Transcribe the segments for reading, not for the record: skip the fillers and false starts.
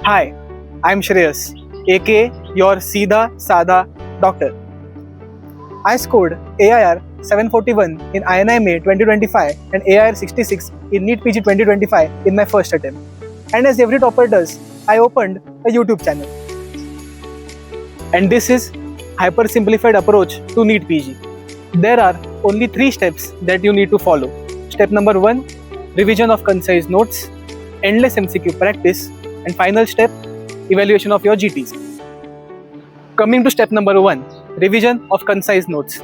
Hi, I'm Shreyas, aka your Seedha Sada Doctor. I scored AIR 741 in INI May 2025 and AIR 66 in NEET PG 2025 in my first attempt. And as every topper does, I opened a YouTube channel. And this is Hypersimplified approach to NEET PG. There are only 3 steps that you need to follow. Step number 1, revision of concise notes, endless MCQ practice, and final step, evaluation of your GTs. Coming to step number 1, revision of concise notes.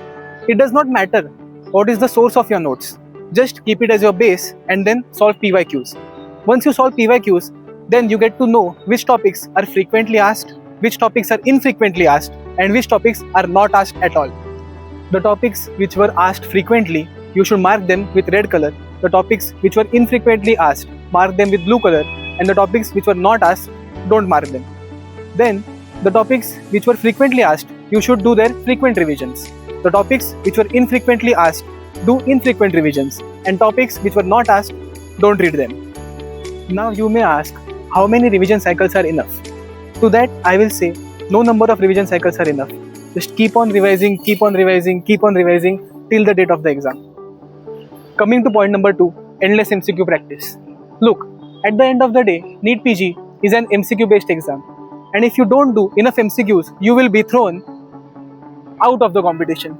It does not matter what is the source of your notes. Just keep it as your base and then solve PYQs. Once you solve PYQs, then you get to know which topics are frequently asked, which topics are infrequently asked, and which topics are not asked at all. The topics which were asked frequently, you should mark them with red color. The topics which were infrequently asked, mark them with blue color, and the topics which were not asked, don't mark them. Then, the topics which were frequently asked, you should do their frequent revisions. The topics which were infrequently asked, do infrequent revisions, and topics which were not asked, don't read them. Now you may ask, how many revision cycles are enough? To that, I will say, no number of revision cycles are enough. Just keep on revising till the date of the exam. Coming to point number 2, endless MCQ practice. Look, at the end of the day, NEET PG is an MCQ based exam. And if you don't do enough MCQs, you will be thrown out of the competition.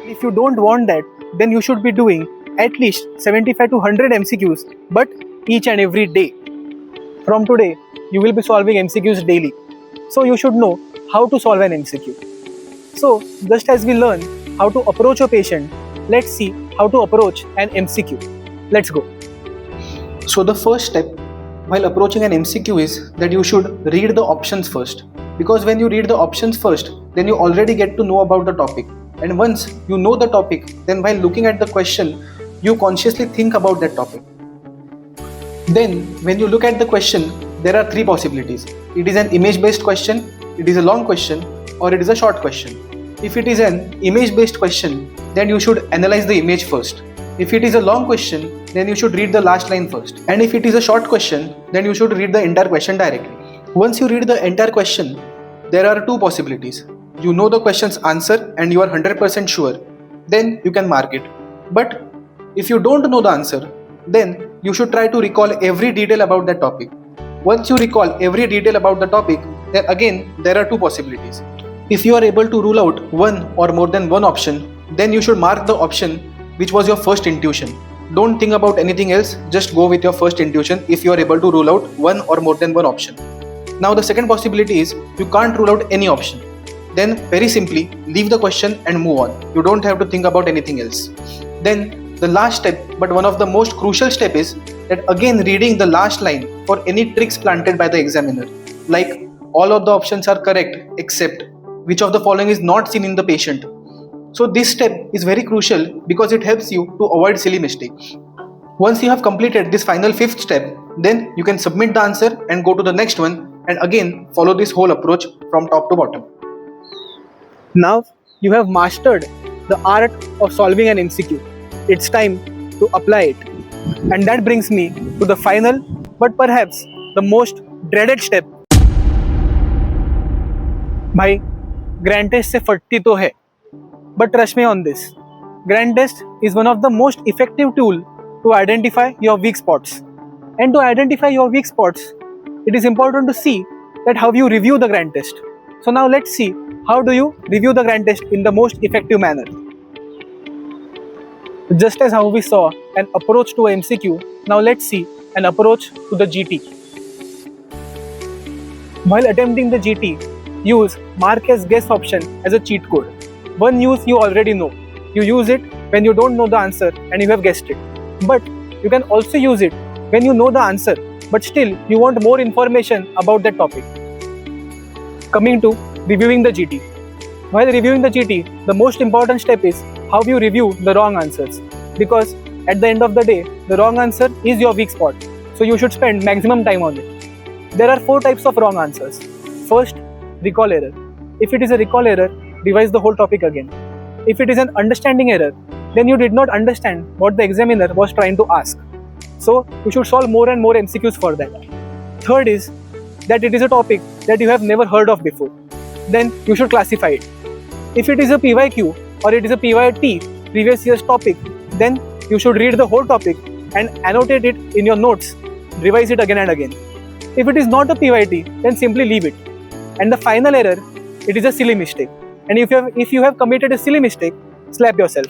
If you don't want that, then you should be doing at least 75 to 100 MCQs, but each and every day. From today, you will be solving MCQs daily. So you should know how to solve an MCQ. So just as we learn how to approach a patient, let's see how to approach an MCQ. Let's go. So the first step while approaching an MCQ is that you should read the options first. Because when you read the options first, then you already get to know about the topic. And once you know the topic, then while looking at the question, you consciously think about that topic. Then when you look at the question, there are 3 possibilities. It is an image-based question, it is a long question, or it is a short question. If it is an image-based question, then you should analyze the image first. If it is a long question, then you should read the last line first. And if it is a short question, then you should read the entire question directly. Once you read the entire question, there are 2 possibilities. You know the question's answer and you are 100% sure, then you can mark it. But if you don't know the answer, then you should try to recall every detail about that topic. Once you recall every detail about the topic, then again there are 2 possibilities. If you are able to rule out one or more than one option, then you should mark the option which was your first intuition. Don't think about anything else, just go with your first intuition if you are able to rule out one or more than one option. Now the second possibility is you can't rule out any option. Then very simply leave the question and move on. You don't have to think about anything else. Then the last step, but one of the most crucial step, is that again reading the last line for any tricks planted by the examiner. Like all of the options are correct except which of the following is not seen in the patient. So this step is very crucial because it helps you to avoid silly mistakes. Once you have completed this final 5th step, then you can submit the answer and go to the next one and again follow this whole approach from top to bottom. Now you have mastered the art of solving an MCQ. It's time to apply it. And that brings me to the final but perhaps the most dreaded step. भाई grand test से फटती तो है, but trust me on this. Grand test is one of the most effective tool to identify your weak spots. And to identify your weak spots, it is important to see that how you review the grand test. So now let's see how do you review the grand test in the most effective manner. Just as how we saw an approach to a MCQ, now let's see an approach to the GT. While attempting the GT, use mark as guess option as a cheat code. One use you already know. You use it when you don't know the answer and you have guessed it. But you can also use it when you know the answer, but still you want more information about that topic. Coming to reviewing the GT. While reviewing the GT, the most important step is how you review the wrong answers. Because at the end of the day, the wrong answer is your weak spot. So you should spend maximum time on it. There are 4 types of wrong answers. First, recall error. If it is a recall error, revise the whole topic again. If it is an understanding error, then you did not understand what the examiner was trying to ask. So you should solve more and more MCQs for that. Third is that it is a topic that you have never heard of before. Then you should classify it. If it is a PYQ or it is a PYT, previous year's topic, then you should read the whole topic and annotate it in your notes, revise it again and again. If it is not a PYT, then simply leave it. And the final error, it is a silly mistake. And if you have committed a silly mistake, slap yourself.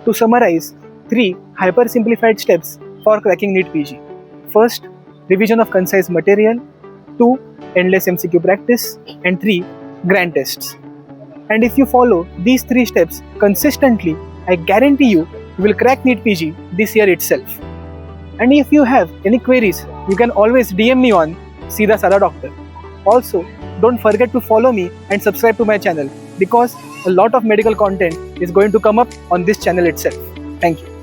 To summarize, 3 hyper-simplified steps for cracking NEET PG. First, revision of concise material. 2, endless MCQ practice. And 3, grand tests. And if you follow these 3 steps consistently, I guarantee you will crack NEET PG this year itself. And if you have any queries, you can always DM me on Seedha Sada Doctor. Also, don't forget to follow me and subscribe to my channel because a lot of medical content is going to come up on this channel itself. Thank you.